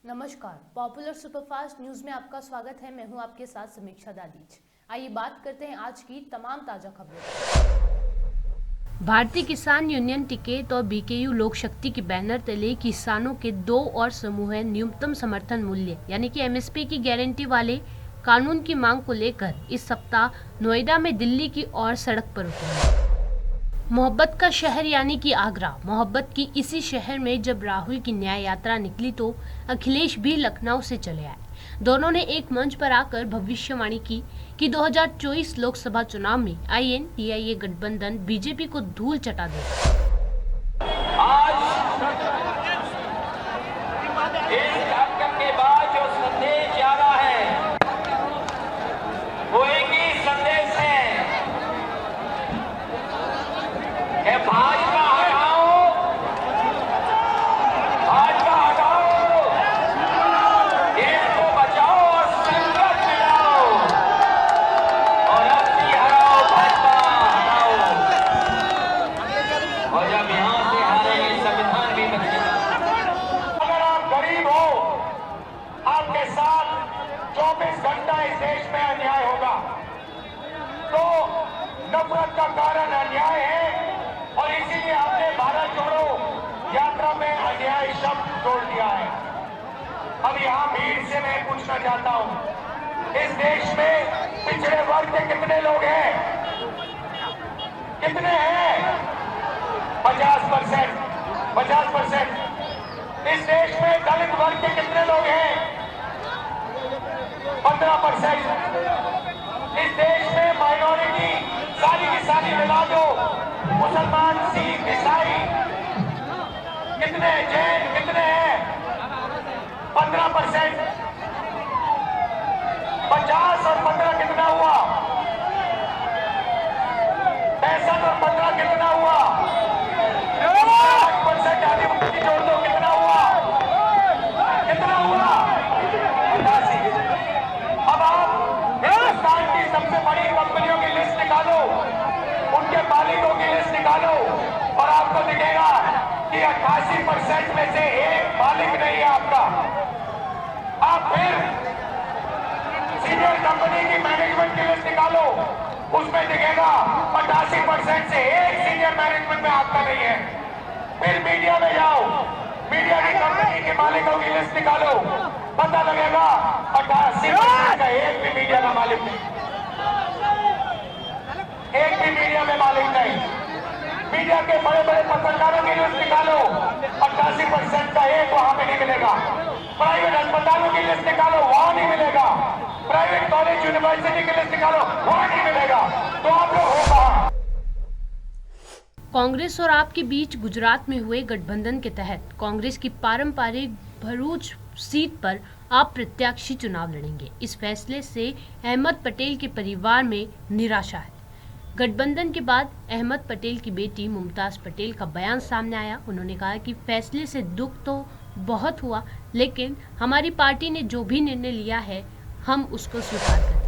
नमस्कार, popular superfast news में आपका स्वागत है। मैं हूं आपके साथ समीक्षा दादीज। आइए बात करते हैं आज की तमाम ताजा खबरों। भारतीय किसान यूनियन टिकैत और बीकेयू लोक शक्ति के बैनर तले किसानों के दो और समूह न्यूनतम समर्थन मूल्य यानी कि एमएसपी की गारंटी वाले कानून की मांग को लेकर इस सप्ताह नोएडा में दिल्ली की ओर सड़क पर उतरे। मोहब्बत का शहर यानी कि आगरा, मोहब्बत की इसी शहर में जब राहुल की न्याय यात्रा निकली तो अखिलेश भी लखनऊ से चले आए। दोनों ने एक मंच पर आकर भविष्यवाणी की कि 2024 लोकसभा चुनाव में INDIA गठबंधन बीजेपी को धूल चटा देगा। आज इस कार्यक्रम के बाद जो संदेश जा रहा है वो एक ही संदेश है कि भाजपा हटाओ, भाजपा हटाओ, देश को बचाओ और संकट मिटाओ और अस्सी हटाओ, भाजपा हटाओ। और जब यहाँ से हारेंगे संविधान भी बचेगा। अगर आप गरीब हो, आपके साथ 24 घंटा इस देश में अन्याय होगा तो नफरत का कारण अन्याय है और इसीलिए हमने भारत जोड़ो यात्रा में अन्याय शब्द जोड़ दिया है। अब यहाँ भीड़ से मैं पूछना चाहता हूँ, इस देश में पिछड़े वर्ग के कितने लोग हैं? कितने हैं? 50%। 50%। इस देश में दलित वर्ग के कितने लोग हैं? 15%। इस देश में माइनॉरिटी सारी की सारी मिला दो, मुसलमान, सिख, ईसाई कितने, जैन कितने हैं? 15%। 50 और 15 कितना हुआ? 65 और 15 कितना हुआ? 8% आदिवासी जोड़ दो, कितना हुआ? कितना हुआ? 88। अब आप हिंदुस्तान की सबसे बड़ी कंपनियों की लिस्ट निकालो, उनके मालिकों की लिस्ट निकालो और आपको दिखेगा कि 88% में से एक मालिक नहीं है आपका। आप फिर सीनियर कंपनी की मैनेजमेंट की लिस्ट निकालो, उसमें दिखेगा 88% से एक सीनियर मैनेजमेंट में आपका नहीं है। फिर मीडिया में जाओ, मीडिया की कंपनी के मालिकों की लिस्ट निकालो, पता लगेगा 88% का एक भी मीडिया का मालिक नहीं, एक भी मीडिया में मालिक नहीं। मीडिया के बड़े बड़े पत्रकारों की लिस्ट निकालो, 88% का एक वहां पे नहीं मिलेगा। प्राइवेट अस्पतालों की लिस्ट निकालो, वहां नहीं मिलेगा। प्राइवेट कॉलेज यूनिवर्सिटी की लिस्ट निकालो, वहां नहीं मिलेगा। तो आप लोग हो कहां? कांग्रेस और आप के बीच गुजरात में हुए गठबंधन के तहत कांग्रेस की पारंपरिक भरूच सीट पर आप प्रत्याशी चुनाव लड़ेंगे। इस फैसले से अहमद पटेल के परिवार में निराशा है। गठबंधन के बाद अहमद पटेल की बेटी मुमताज पटेल का बयान सामने आया। उन्होंने कहा कि फैसले से दुख तो बहुत हुआ, लेकिन हमारी पार्टी ने जो भी निर्णय लिया है हम उसको स्वीकार करते हैं।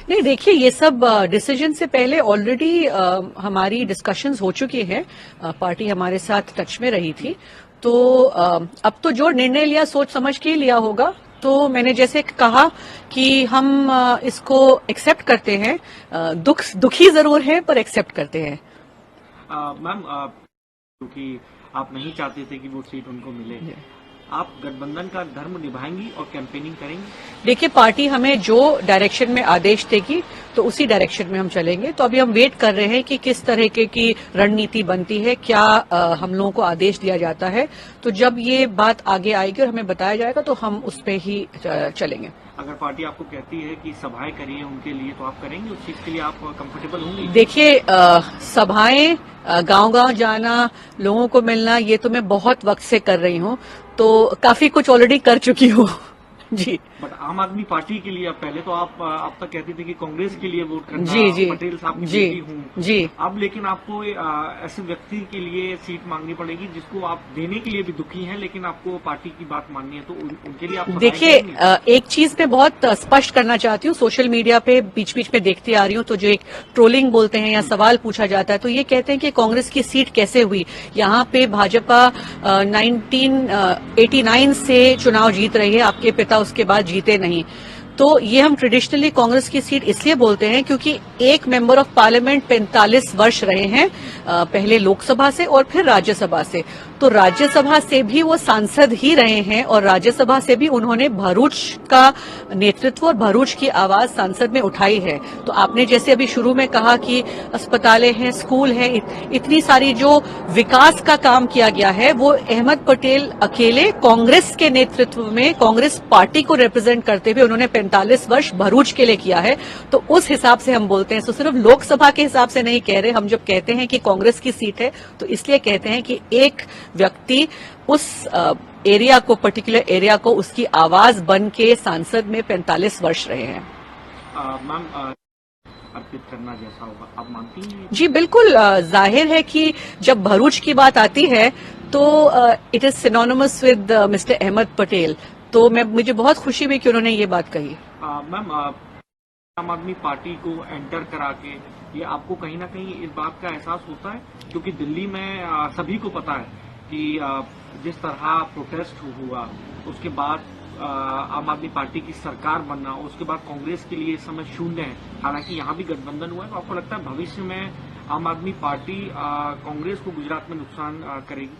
नहीं, देखिए, ये सब डिसीजन से पहले ऑलरेडी हमारी डिस्कशंस हो चुकी हैं। पार्टी हमारे साथ टच में रही थी, तो अब तो जो निर्णय लिया सोच समझ के ही लिया होगा। तो मैंने जैसे कहा कि हम इसको एक्सेप्ट करते हैं, दुखी जरूर है पर एक्सेप्ट करते हैं। मैम, क्योंकि आप नहीं चाहते थे कि वो सीट उनको मिले, आप गठबंधन का धर्म निभाएंगी और कैंपेनिंग करेंगी? देखिए, पार्टी हमें जो डायरेक्शन में आदेश देगी तो उसी डायरेक्शन में हम चलेंगे। तो अभी हम वेट कर रहे हैं कि किस तरह की रणनीति बनती है, क्या हम लोगों को आदेश दिया जाता है। तो जब ये बात आगे आएगी और हमें बताया जाएगा तो हम उस पर ही चलेंगे। अगर पार्टी आपको कहती है कि सभाएं करिए उनके लिए, तो आप करेंगे? उस चीज के लिए आप कंफर्टेबल होंगे? देखिए, सभाएं, गांव-गांव जाना, लोगों को मिलना, ये तो मैं बहुत वक्त से कर रही हूँ, तो काफी कुछ ऑलरेडी कर चुकी हूँ। जी बट आम आदमी पार्टी के लिए अब पहले तो आप तक कहते थे कि कांग्रेस के लिए वोट करना, जी जी पटेल साहब की जी बेटी हूँ जी। अब, लेकिन आपको ऐसे व्यक्ति के लिए सीट मांगनी पड़ेगी जिसको आप देने के लिए भी दुखी हैं, लेकिन आपको पार्टी की बात माननी है, तो उनके लिए आप सफाई देखिए, करेंगे? एक चीज मैं बहुत स्पष्ट करना चाहती हूँ। सोशल मीडिया पे बीच बीच में देखती आ रही हूँ, तो जो एक ट्रोलिंग बोलते हैं या सवाल पूछा जाता है, तो ये कहते हैं कि कांग्रेस की सीट कैसे हुई। यहाँ पे भाजपा 1989 से चुनाव जीत रही है, आपके पिता उसके बाद जीते नहीं। तो ये हम ट्रेडिशनली कांग्रेस की सीट इसलिए बोलते हैं क्योंकि एक मेंबर ऑफ पार्लियामेंट 45 वर्ष रहे हैं, पहले लोकसभा से और फिर राज्यसभा से। तो राज्यसभा से भी वो सांसद ही रहे हैं और राज्यसभा से भी उन्होंने भरूच का नेतृत्व और भरूच की आवाज संसद में उठाई है। तो आपने जैसे अभी शुरू में कहा कि अस्पतालें हैं, स्कूल हैं, इतनी सारी जो विकास का काम किया गया है, वो अहमद पटेल अकेले कांग्रेस के नेतृत्व में, कांग्रेस पार्टी को रिप्रेजेंट करते हुए उन्होंने 45 वर्ष भरूच के लिए किया है। तो उस हिसाब से हम बोलते हैं। तो सिर्फ लोकसभा के हिसाब से नहीं कह रहे। हम जब कहते हैं कि कांग्रेस की सीट है, तो इसलिए कहते हैं कि एक व्यक्ति उस एरिया को, पर्टिकुलर एरिया को, उसकी आवाज बन के सांसद में 45 वर्ष रहे हैं। मैम, अर्पित करना जैसा होगा, आप मानती हैं? जी बिल्कुल। जाहिर है कि जब भरूच की बात आती है तो it is synonymous with mister Ahmed Patel. तो मुझे बहुत खुशी हुई कि उन्होंने ये बात कही। मैम, आम आदमी पार्टी को एंटर करा के ये आपको कहीं ना कहीं इस बात का एहसास होता है, क्योंकि दिल्ली में सभी को पता है कि जिस तरह प्रोटेस्ट हुआ, उसके बाद आम आदमी पार्टी की सरकार बनना, उसके बाद कांग्रेस के लिए इस समय शून्य है। हालांकि यहाँ भी गठबंधन हुआ है, तो आपको लगता है भविष्य में आम आदमी पार्टी कांग्रेस को गुजरात में नुकसान करेगी?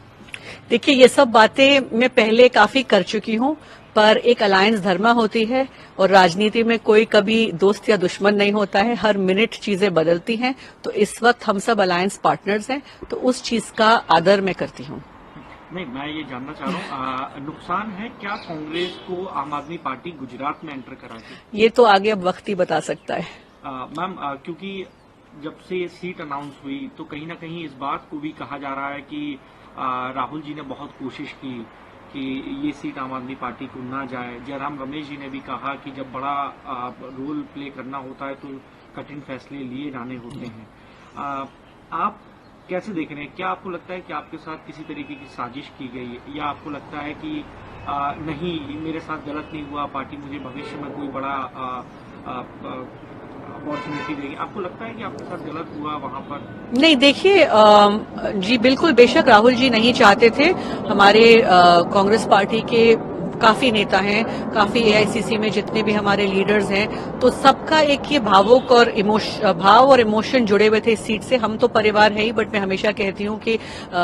देखिए, ये सब बातें मैं पहले काफी कर चुकी हूँ, पर एक अलायंस धर्मा होती है और राजनीति में कोई कभी दोस्त या दुश्मन नहीं होता है। हर मिनट चीजें बदलती हैं। तो इस वक्त हम सब अलायंस पार्टनर्स हैं, तो उस चीज का आदर मैं करती हूँ। नहीं, मैं ये जानना चाह रहा हूँ, नुकसान है क्या कांग्रेस को आम आदमी पार्टी गुजरात में एंटर करा के? ये तो आगे अब वक्त ही बता सकता है। मैम, क्योंकि जब से सीट अनाउंस हुई तो कहीं ना कहीं इस बात को भी कहा जा रहा है कि राहुल जी ने बहुत कोशिश की कि ये सीट आम आदमी पार्टी को ना जाए। जयराम रमेश जी ने भी कहा कि जब बड़ा रोल प्ले करना होता है तो कठिन फैसले लिए जाने होते हैं। आप कैसे देख रहे हैं? क्या आपको लगता है कि आपके साथ किसी तरीके की साजिश की गई है, या आपको लगता है कि नहीं, मेरे साथ गलत नहीं हुआ, पार्टी मुझे भविष्य में कोई बड़ा अपॉर्चुनिटी देगी? आपको लगता है कि आपके साथ गलत हुआ वहां पर? नहीं, देखिए, जी बिल्कुल, बेशक राहुल जी नहीं चाहते थे। हमारे कांग्रेस पार्टी के काफी नेता हैं, काफी एआईसीसी में जितने भी हमारे लीडर्स हैं, तो सबका एक ये भावुक और भाव और इमोशन जुड़े हुए थे इस सीट से। हम तो परिवार है ही, बट मैं हमेशा कहती हूँ कि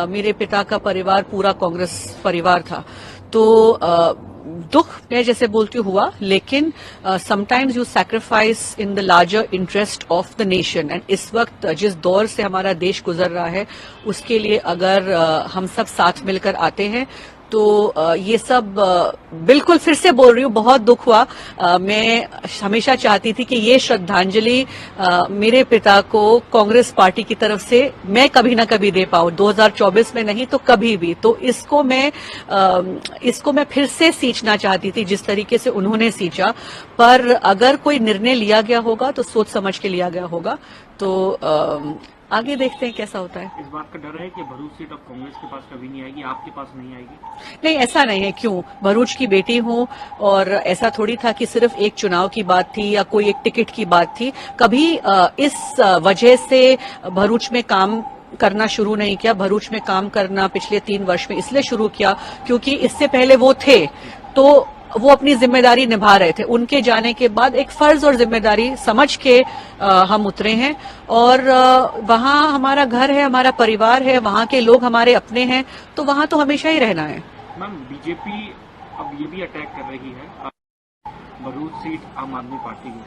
मेरे पिता का परिवार पूरा कांग्रेस परिवार था। तो दुख मैं जैसे बोलती हुआ, लेकिन sometimes you sacrifice in the larger interest of the nation. And इस वक्त जिस दौर से हमारा देश गुजर रहा है, उसके लिए अगर हम सब साथ मिलकर आते हैं तो ये सब बिल्कुल, फिर से बोल रही हूँ, बहुत दुख हुआ। मैं हमेशा चाहती थी कि ये श्रद्धांजलि मेरे पिता को कांग्रेस पार्टी की तरफ से मैं कभी ना कभी दे पाऊं, 2024 में नहीं तो कभी भी। तो इसको मैं फिर से सींचना चाहती थी जिस तरीके से उन्होंने सींचा। पर अगर कोई निर्णय लिया गया होगा तो सोच समझ के लिया गया होगा। तो आगे देखते हैं कैसा होता है। इस बात का डर है कि भरूच सीट अब कांग्रेस के पास कभी नहीं आएगी, आपके पास नहीं आएगी? नहीं, ऐसा नहीं है। क्यों? भरूच की बेटी हूं, और ऐसा थोड़ी था कि सिर्फ एक चुनाव की बात थी या कोई एक टिकट की बात थी। कभी इस वजह से भरूच में काम करना शुरू नहीं किया। भरूच में काम करना पिछले 3 वर्ष में इसलिए शुरू किया क्योंकि इससे पहले वो थे, तो वो अपनी जिम्मेदारी निभा रहे थे। उनके जाने के बाद एक फर्ज और जिम्मेदारी समझ के हम उतरे हैं, और वहां हमारा घर है, हमारा परिवार है, वहां के लोग हमारे अपने हैं, तो वहां तो हमेशा ही रहना है। मैम, बीजेपी अब ये भी अटैक कर रही है भरूच सीट आम आदमी पार्टी को।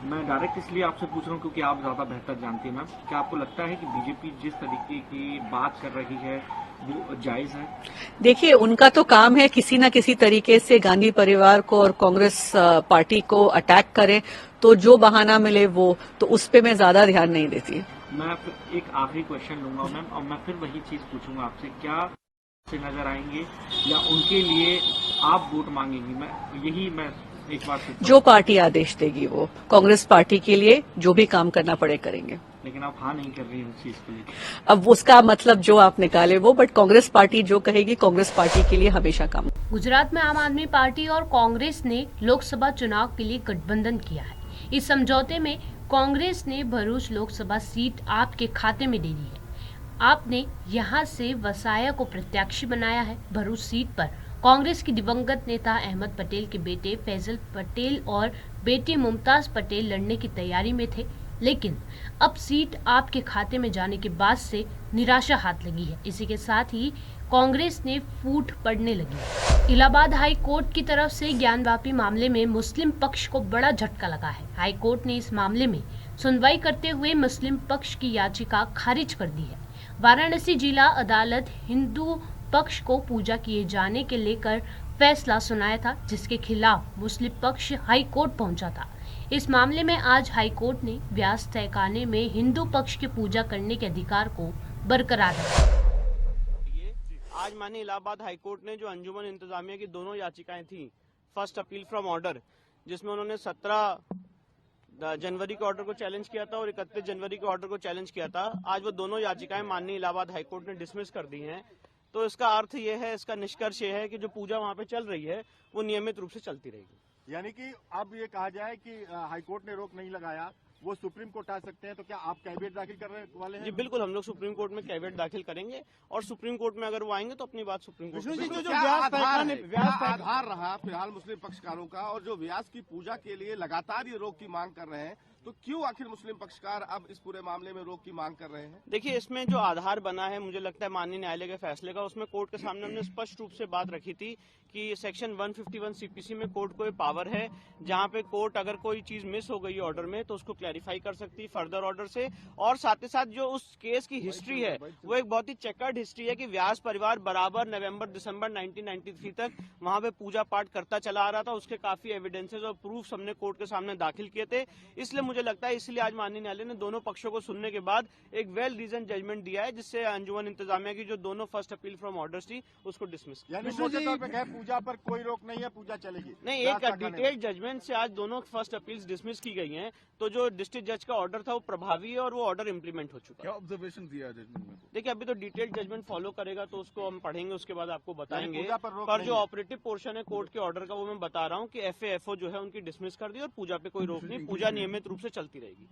मैं डायरेक्ट इसलिए आपसे पूछ रहा हूँ क्योंकि आप ज्यादा बेहतर जानती हैं। मैम, क्या आपको लगता है कि बीजेपी जिस तरीके की बात कर रही है वो जायज है? देखिए, उनका तो काम है किसी न किसी तरीके से गांधी परिवार को और कांग्रेस पार्टी को अटैक करें, तो जो बहाना मिले वो, तो उस पे मैं ज्यादा ध्यान नहीं देती। मैं एक आखिरी क्वेश्चन लूंगा मैम, और मैं फिर वही चीज पूछूंगा आपसे, क्या से नजर आएंगे या उनके लिए आप वोट मांगेंगी? मैं एक बार फिर जो पार्टी आदेश देगी वो कांग्रेस पार्टी के लिए जो भी काम करना पड़े करेंगे। लेकिन आप हाँ नहीं कर रही हैं उस चीज को लेकर। अब उसका मतलब जो आप निकाले वो, बट कांग्रेस पार्टी जो कहेगी कांग्रेस पार्टी के लिए हमेशा काम। गुजरात में आम आदमी पार्टी और कांग्रेस ने लोकसभा चुनाव के लिए गठबंधन किया है। इस समझौते में कांग्रेस ने भरूच लोकसभा सीट आपके खाते में दे दी है। आपने यहां से वसाया को प्रत्याशी बनाया है। भरूच सीट पर कांग्रेस की दिवंगत नेता अहमद पटेल के बेटे फैजल पटेल और बेटी मुमताज पटेल लड़ने की तैयारी में थे, लेकिन अब सीट आपके खाते में जाने के बाद से निराशा हाथ लगी है। इसी के साथ ही कांग्रेस ने फूट पड़ने लगी। इलाहाबाद हाई कोर्ट की तरफ से ज्ञानवापी मामले में मुस्लिम पक्ष को बड़ा झटका लगा है। हाई कोर्ट ने इस मामले में सुनवाई करते हुए मुस्लिम पक्ष की याचिका खारिज कर दी है। वाराणसी जिला अदालत हिंदू पक्ष को पूजा किए जाने के लेकर फैसला सुनाया था, जिसके खिलाफ मुस्लिम पक्ष हाई कोर्ट पहुंचा था। इस मामले में आज हाई कोर्ट ने व्यास तहखाने में हिंदू पक्ष की पूजा करने के अधिकार को बरकरार रखा। आज माननीय इलाहाबाद हाई कोर्ट ने जो अंजुमन इंतजामिया की दोनों याचिकाएं थी, फर्स्ट अपील फ्रॉम ऑर्डर, जिसमें उन्होंने 17 जनवरी के ऑर्डर को चैलेंज किया था और 31 जनवरी के ऑर्डर को चैलेंज किया था, आज वो दोनों याचिकाएं माननीय इलाहाबाद हाई कोर्ट ने डिसमिस कर दी हैं। तो इसका अर्थ ये है, इसका निष्कर्ष ये है कि जो पूजा वहाँ पे चल रही है वो नियमित रूप से चलती रहेगी। यानी कि अब ये कहा जाए कि हाईकोर्ट ने रोक नहीं लगाया, वो सुप्रीम कोर्ट आ सकते हैं, तो क्या आप कैविएट दाखिल करने वाले हैं? जी बिल्कुल, हम लोग सुप्रीम कोर्ट में कैविएट दाखिल करेंगे और सुप्रीम कोर्ट में अगर वो आएंगे तो अपनी बात सुप्रीम कोर्ट में। जो आधार रहा फिलहाल मुस्लिम पक्षकारों का, और जो व्यास की पूजा के लिए लगातार ये रोक की मांग कर रहे हैं, तो क्यों आखिर मुस्लिम पक्षकार अब इस पूरे मामले में रोक की मांग कर रहे हैं? देखिए, इसमें जो आधार बना है, मुझे लगता है माननीय न्यायालय के फैसले का, उसमें कोर्ट के सामने हमने स्पष्ट रूप से बात रखी थी कि सेक्शन 151 सीपीसी में कोर्ट को ये पावर है, जहां पे कोर्ट अगर कोई चीज मिस हो गई ऑर्डर में तो उसको क्लैरिफाई कर सकती है फर्दर ऑर्डर से। और साथ ही साथ जो उस केस की हिस्ट्री है वो एक बहुत ही चेकर्ड हिस्ट्री है कि व्यास परिवार बराबर नवंबर दिसंबर 1993 तक वहां पे पूजा पाठ करता चला आ रहा था। उसके काफी एविडेंसेस और प्रूफ हमने कोर्ट के सामने दाखिल किए थे। इसलिए मुझे लगता है, इसलिए आज माननीय न्यायालय ने दोनों पक्षों को सुनने के बाद एक वेल रीजन जजमेंट दिया है, जिससे अंजुमन इंतजामिया की जो दोनों फर्स्ट अपील फ्रॉम ऑर्डर्स थी उसको डिसमिस किया। पूजा पर कोई रोक नहीं है, पूजा चलेगी? नहीं, एक डिटेल जजमेंट से आज दोनों फर्स्ट अपील्स डिसमिस की गई हैं, तो जो डिस्ट्रिक्ट जज का ऑर्डर था वो प्रभावी है और वो ऑर्डर इंप्लीमेंट हो चुका है। क्या ऑब्जर्वेशन दिया जजमेंट में? देखिए, अभी तो डिटेल जजमेंट फॉलो करेगा तो उसको हम पढ़ेंगे, उसके बाद आपको बताएंगे। पर पर जो ऑपरेटिव पोर्शन है कोर्ट के ऑर्डर का वो मैं बता रहा हूँ कि FAFO जो है उनकी डिसमिस कर दी और पूजा पे कोई रोक नहीं, पूजा नियमित रूप से चलती रहेगी।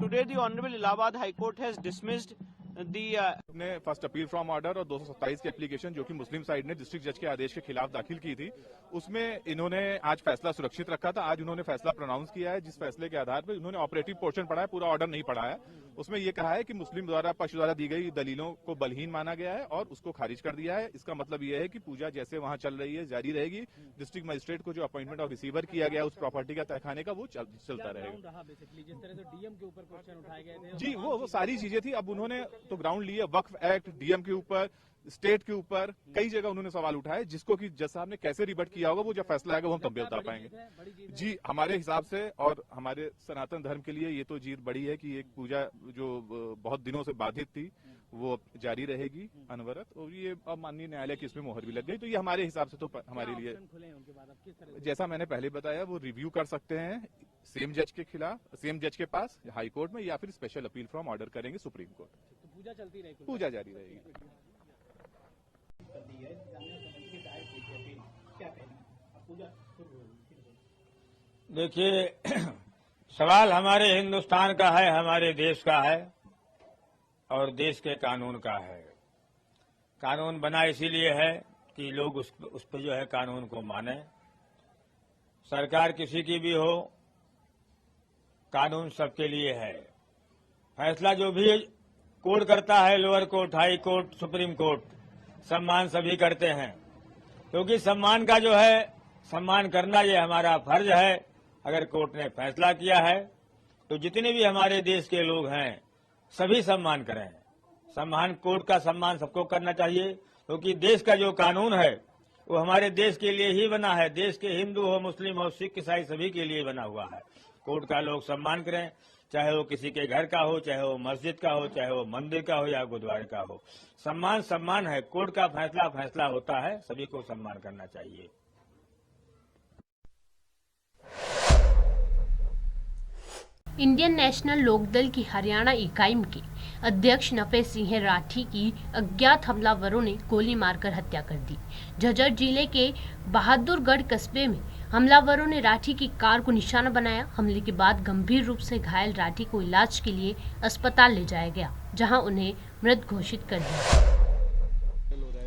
Today the Honorable Allahabad High Court has dismissed ने फर्स्ट अपील फ्रॉम ऑर्डर और 227 की एप्लीकेशन जो कि मुस्लिम साइड ने डिस्ट्रिक्ट जज के आदेश के खिलाफ दाखिल की थी, उसमें इन्होंने आज फैसला सुरक्षित रखा था। आज उन्होंने फैसला प्रोनाउंस किया है, जिस फैसले के आधार पर उन्होंने ऑपरेटिव पोर्शन पढ़ा है, पूरा ऑर्डर नहीं पढ़ा है। उसमें यह कहा है कि मुस्लिम पक्ष द्वारा दी गई दलीलों को बलहीन माना गया है और उसको खारिज कर दिया है। इसका मतलब यह है कि पूजा जैसे वहां चल रही है जारी रहेगी। डिस्ट्रिक्ट मजिस्ट्रेट को जो अपॉइंटमेंट ऑफ रिसीवर किया गया उस प्रॉपर्टी का तहखाने का वो चलता रहेगा। जिस तरह से डीएम के ऊपर क्वेश्चन उठाए गए थे, जी वो सारी चीजें थी। अब उन्होंने तो ग्राउंड लिए, वक्फ एक्ट, डीएम के ऊपर, स्टेट के ऊपर कई जगह उन्होंने सवाल उठाए, जिसको कि जज साहब ने कैसे रिबट किया होगा वो जब फैसला आएगा वो हम तब भी बता पाएंगे। जी हमारे हिसाब से और हमारे सनातन धर्म के लिए ये तो जीत बड़ी है कि एक पूजा जो बहुत दिनों से बाधित थी वो जारी रहेगी अनवरत, और ये अब माननीय न्यायालय की इसमें मोहर भी लग गई, तो ये हमारे हिसाब से तो हमारे लिए, जैसा मैंने पहले बताया, वो रिव्यू कर सकते हैं सेम जज के खिलाफ, सेम जज के पास हाई कोर्ट में, या फिर स्पेशल अपील फ्रॉम ऑर्डर करेंगे सुप्रीम कोर्ट। तो पूजा चलती रहेगी, पूजा जारी रहेगी। देखिए, सवाल हमारे हिंदुस्तान का है, हमारे देश का है और देश के कानून का है। कानून बना इसीलिए है कि लोग उस पर जो है कानून को माने। सरकार किसी की भी हो, कानून सबके लिए है। फैसला जो भी कोर्ट करता है, lower court, high court, supreme court, सम्मान सभी करते हैं, क्योंकि सम्मान का जो है सम्मान करना ये हमारा फर्ज है। अगर कोर्ट ने फैसला किया है तो जितने भी हमारे देश के लोग हैं सभी सम्मान करें। सम्मान, कोर्ट का सम्मान सबको करना चाहिए, क्योंकि देश का जो कानून है वो हमारे देश के लिए ही बना है। देश के हिंदू हो, मुस्लिम हो, सिख, ईसाई सभी के लिए बना हुआ है। कोर्ट का लोग सम्मान करें। चाहे वो किसी के घर का हो, चाहे वो मस्जिद का हो, चाहे वो मंदिर का हो या गुरुद्वारे का हो। सम्मान सम्मान है, कोर्ट का फैसला फैसला होता है, सभी को सम्मान करना चाहिए। इंडियन नेशनल लोकदल की हरियाणा इकाई के अध्यक्ष नफे सिंह राठी की अज्ञात हमलावरों ने गोली मारकर हत्या कर दी। झज्जर जिले के बहादुरगढ़ कस्बे में हमलावरों ने राठी की कार को निशाना बनाया। हमले के बाद गंभीर रूप से घायल राठी को इलाज के लिए अस्पताल ले जाया गया, जहां उन्हें मृत घोषित कर दिया।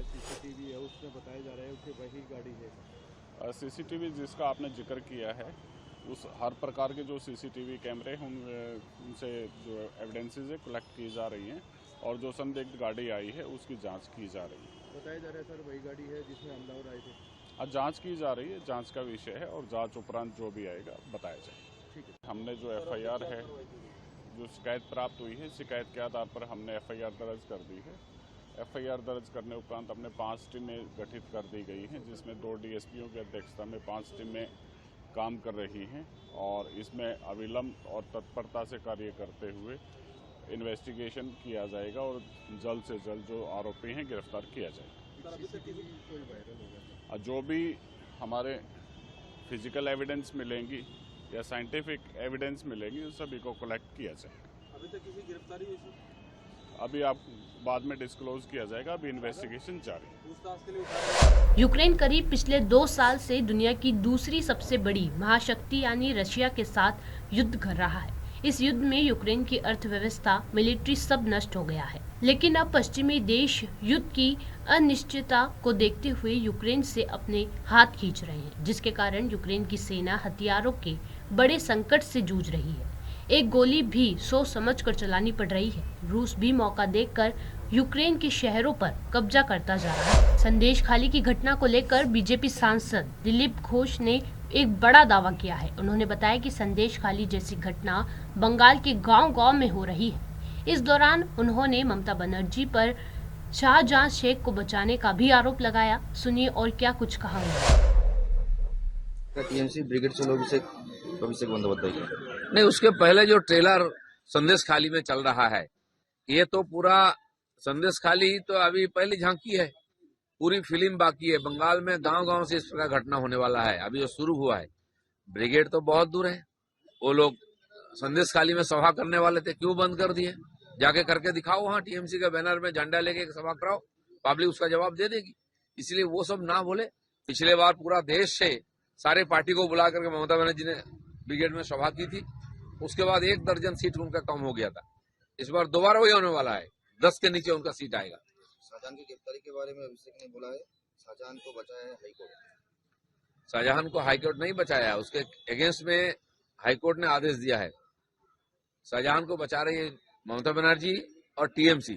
सीसीटीवी है, उसमें बताया जा रहा है कि वही गाड़ी है। सीसीटीवी जिसका आपने जिक्र किया है, उस हर प्रकार के जो सीसीटीवी कैमरे हैं उनसे जो एविडेंसेस है कलेक्ट की जा रही हैं और जो संदिग्ध गाड़ी आई है उसकी जांच की जा रही है। बताया जा रहा है सर वही गाड़ी है जिसमें हमलावर आए थे। आज जांच की जा रही है, जांच का विषय है और जांच उपरांत जो भी आएगा बताया जाएगा। ठीक है। हमने जो एफआईआर है, जो शिकायत प्राप्त हुई है, शिकायत के आधार पर हमने एफआईआर दर्ज कर दी है। एफआईआर दर्ज करने उपरांत हमने 5 टीमें गठित कर दी गई हैं, जिसमें 2 डीएसपीओ की अध्यक्षता में 5 टीमें काम कर रही हैं और इसमें अविलंब और तत्परता से कार्य करते हुए इन्वेस्टिगेशन किया जाएगा और जल्द से जल्द जो आरोपी हैं गिरफ्तार किया जाएगा। जो भी हमारे फिजिकल एविडेंस मिलेंगी या साइंटिफिक एविडेंस मिलेंगी उस सभी को कलेक्ट किया जाएगा। अभी तक किसी गिरफ्तारी हुई? अभी आप बाद में डिस्क्लोज किया जाएगा, अभी इन्वेस्टिगेशन जारी है। यूक्रेन करीब पिछले 2 साल से दुनिया की दूसरी सबसे बड़ी महाशक्ति यानी रशिया के साथ युद्ध कर रहा है। इस युद्ध में यूक्रेन की अर्थव्यवस्था, मिलिट्री सब नष्ट हो गया है। लेकिन अब पश्चिमी देश युद्ध की अनिश्चितता को देखते हुए यूक्रेन से अपने हाथ खींच रहे हैं, जिसके कारण यूक्रेन की सेना हथियारों के बड़े संकट से जूझ रही है। एक गोली भी सोच समझ कर चलानी पड़ रही है। रूस भी मौका देखकर यूक्रेन के शहरों पर कब्जा करता जा रहा है। संदेश खाली की घटना को लेकर बीजेपी सांसद दिलीप घोष ने एक बड़ा दावा किया है। उन्होंने बताया कि संदेश खाली जैसी घटना बंगाल के गांव-गांव में हो रही है। इस दौरान उन्होंने ममता बनर्जी पर शाहजहां शेख को बचाने का भी आरोप लगाया। सुनिए और क्या कुछ कहा उन्होंने। टीएमसी ब्रिगेड से लोग इसे अभिषेक बंदोबस्त नहीं, उसके पहले जो ट्रेलर संदेश खाली में चल रहा है, ये तो पूरा संदेश खाली तो अभी पहली झांकी है, पूरी फिल्म बाकी है। बंगाल में गांव-गांव से इस प्रकार घटना होने वाला है, अभी जो शुरू हुआ है। ब्रिगेड तो बहुत दूर है, वो लोग संदेश खाली में सभा करने वाले थे, क्यों बंद कर दिए? जाके करके दिखाओ, वहाँ टीएमसी के बैनर में झंडा लेके सभा कराओ, पब्लिक उसका जवाब दे देगी। इसलिए वो सब ना बोले। पिछले बार पूरा देश से सारे पार्टी को बुला करके ममता बनर्जी ने ब्रिगेड में सभा की थी, उसके बाद 1 दर्जन सीट उनका कम हो गया था। इस बार दोबारा वही होने वाला है, 10 के नीचे उनका सीट आएगा। शाहजहां की गिरफ्तारी के बारे में अभिषेक ने बोला है शाहजहां को बचाया है हाईकोर्ट। शाहजहां को हाईकोर्ट नहीं बचाया, उसके अगेंस्ट में हाईकोर्ट ने आदेश दिया है। शाहजहां को बचा रही है ममता बनर्जी और टीएमसी,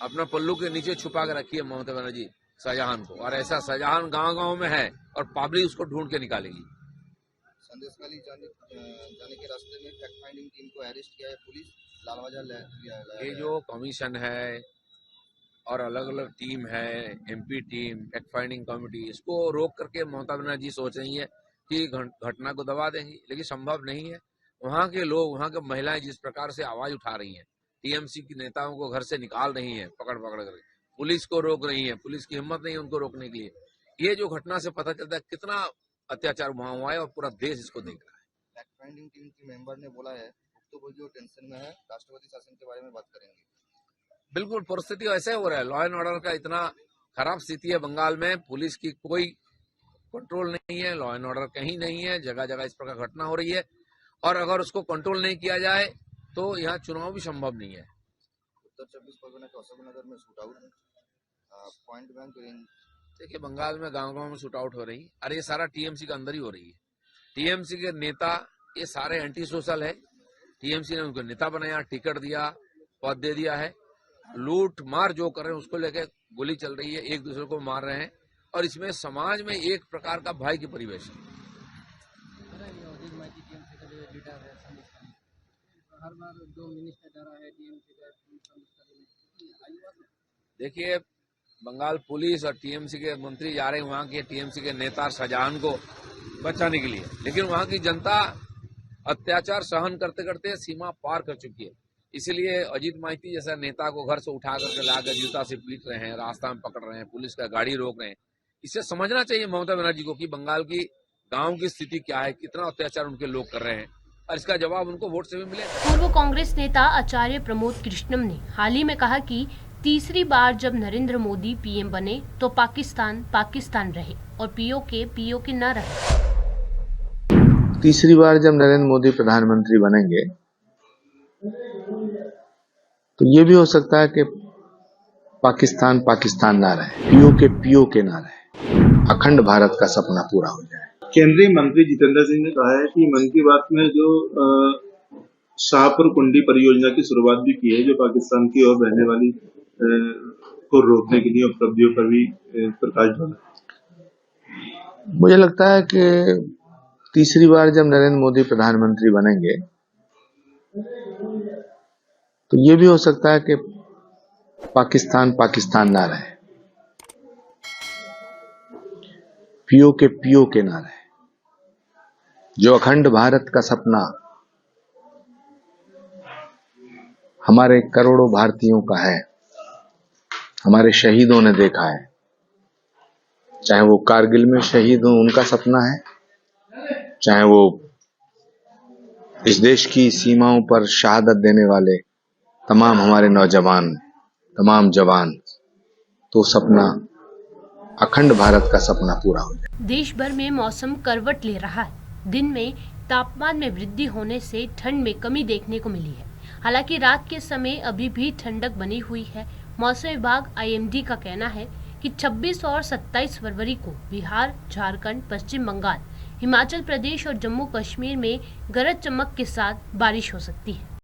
अपना पल्लू के नीचे छुपा के रखी है ममता बनर्जी शाहजहां को, और ऐसा शाहजहां गांव-गांव में है और पब्लिक उसको ढूंढ के निकालेगी। संदेश खाली जाने के रास्ते में फैक्ट फाइंडिंग टीम को अरेस्ट किया है पुलिस, लालबाजार ये जो कमीशन है और अलग अलग टीम है, MP team, fact finding committee, इसको रोक करके ममता बनर्जी सोच रही है कि घटना को दबा देंगी, लेकिन संभव नहीं है। वहाँ के लोग, वहाँ के महिलाएं जिस प्रकार से आवाज उठा रही हैं, टीएमसी की नेताओं को घर से निकाल रही हैं पकड़ पकड़ कर, पुलिस को रोक रही है, पुलिस की हिम्मत नहीं है उनको रोकने के लिए। ये जो घटना से पता चलता है कितना अत्याचार वहाँ हुआ है और पूरा देश इसको देख रहा है। फैक्ट फाइंडिंग टीम की मेंबर ने बोला है भुक्तभोगी टेंशन में है, राष्ट्रपति शासन के बारे में बात करेंगे। बिल्कुल, परिस्थिति ऐसे हो रहा है, लॉ एंड ऑर्डर का इतना खराब स्थिति है बंगाल में, पुलिस की कोई कंट्रोल नहीं है, लॉ एंड ऑर्डर कहीं नहीं है, जगह जगह इस प्रकार घटना हो रही है, और अगर उसको कंट्रोल नहीं किया जाए तो यहाँ चुनाव भी संभव नहीं है। उत्तर 24 परगना के अशोकनगर में shoot out, point bank range. देखिए, बंगाल में गांव-गांव में शूट आउट हो रही है, अरे ये सारा टीएमसी के अंदर ही हो रही है। टीएमसी के नेता ये सारे एंटी सोशल है, टीएमसी ने उनको नेता बनाया, टिकट दिया, पद दे दिया है, लूट मार जो कर रहे हैं उसको लेकर गोली चल रही है, एक दूसरे को मार रहे हैं, और इसमें समाज में एक प्रकार का भय की परिवेश है। हर बार जो मिनिस्टर जा रहा है टीएमसी का, देखिए, बंगाल पुलिस और टीएमसी के मंत्री जा रहे हैं वहाँ के टीएमसी के नेता शाहजहां को बचाने के लिए, लेकिन वहाँ की जनता अत्याचार सहन करते करते सीमा पार कर चुकी है। इसलिए अजीत माइती जैसा नेता को घर से उठा करके लाकर जूता से पीट रहे हैं, रास्ता में पकड़ रहे हैं, पुलिस का गाड़ी रोक रहे हैं। इसे समझना चाहिए ममता बनर्जी को कि बंगाल की गांव की स्थिति क्या है, कितना अत्याचार उनके लोग कर रहे हैं, और इसका जवाब उनको वोट से भी मिलेगा। पूर्व कांग्रेस नेता आचार्य प्रमोद कृष्णम ने हाल ही में कहा कि तीसरी बार जब नरेंद्र मोदी पीएम बने तो पाकिस्तान पाकिस्तान रहे और पीओके न रहे। तीसरी बार जब नरेंद्र मोदी प्रधानमंत्री बनेंगे तो ये भी हो सकता है कि पाकिस्तान पाकिस्तान ना रहे, पीओके ना रहे, अखंड भारत का सपना पूरा हो जाए। केंद्रीय मंत्री जितेंद्र सिंह ने कहा है कि मन की बात में जो शाहपुर कुंडी परियोजना की शुरुआत भी की है, जो पाकिस्तान की ओर बहने वाली को रोकने के लिए उपलब्धियों पर भी प्रकाश डाला। मुझे लगता है कि तीसरी बार जब नरेंद्र मोदी प्रधानमंत्री बनेंगे तो ये भी हो सकता है कि पाकिस्तान पाकिस्तान ना रहे, पीओके ना रहे, जो अखंड भारत का सपना हमारे करोड़ों भारतीयों का है, हमारे शहीदों ने देखा है, चाहे वो कारगिल में शहीद हो उनका सपना है, चाहे वो इस देश की सीमाओं पर शहादत देने वाले तमाम हमारे नौजवान, तमाम जवान, तो सपना अखंड भारत का सपना पूरा हो जाए। देश भर में मौसम करवट ले रहा है। दिन में तापमान में वृद्धि होने से ठंड में कमी देखने को मिली है। हालांकि रात के समय अभी भी ठंडक बनी हुई है। मौसम विभाग IMD का कहना है कि 26 और 27 फरवरी को बिहार, झारखंड, पश्चिम बंगाल, हिमाचल प्रदेश और जम्मू कश्मीर में गरज चमक के साथ बारिश हो सकती है।